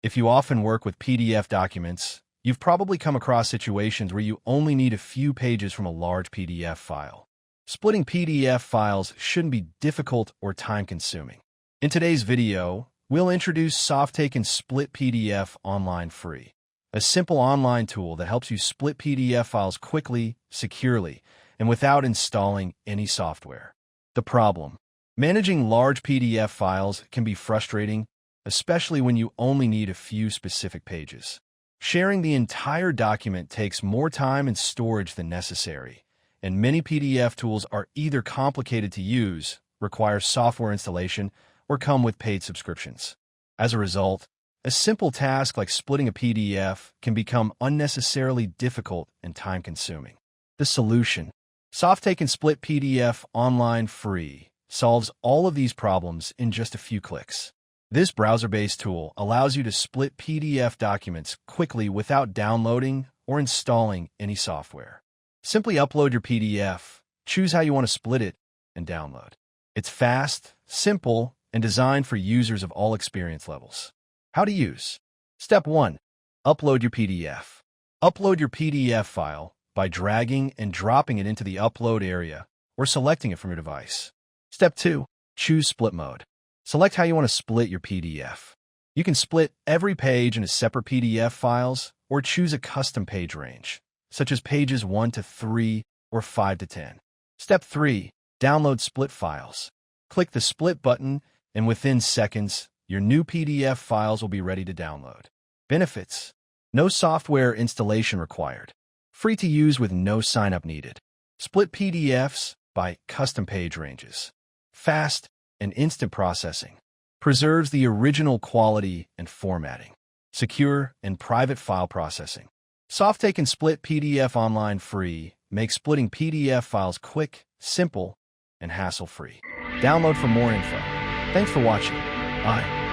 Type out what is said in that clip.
If you often work with PDF documents, you've probably come across situations where you only need a few pages from a large PDF file. Splitting PDF files shouldn't be difficult or time-consuming. In today's video, we'll introduce Softaken Split PDF Online free, a simple online tool that helps you split PDF files quickly, securely, and without installing any software. The problem: managing large PDF files can be frustrating, especially when you only need a few specific pages. Sharing the entire document takes more time and storage than necessary, and many PDF tools are either complicated to use, require software installation, or come with paid subscriptions. As a result, a simple task like splitting a PDF can become unnecessarily difficult and time-consuming. The solution: Softaken Split PDF Online free solves all of these problems in just a few clicks. This browser-based tool allows you to split PDF documents quickly without downloading or installing any software. Simply upload your PDF, choose how you want to split it, and download. It's fast, simple, and designed for users of all experience levels. How to use. Step 1. Upload your PDF. Upload your PDF file by dragging and dropping it into the upload area or selecting it from your device. Step 2. Choose split mode. Select how you want to split your PDF. You can split every page into separate PDF files or choose a custom page range, such as pages 1 to 3 or 5 to 10. Step 3. Download split files. Click the split button, and within seconds, your new PDF files will be ready to download. Benefits: no software installation required. Free to use with no sign-up needed. Split PDFs by custom page ranges. Fast and instant processing. Preserves the original quality and formatting. Secure and private file processing. Softaken Split PDF Online free makes splitting PDF files quick, simple, and hassle-free. Download for more info. Thanks for watching. Bye.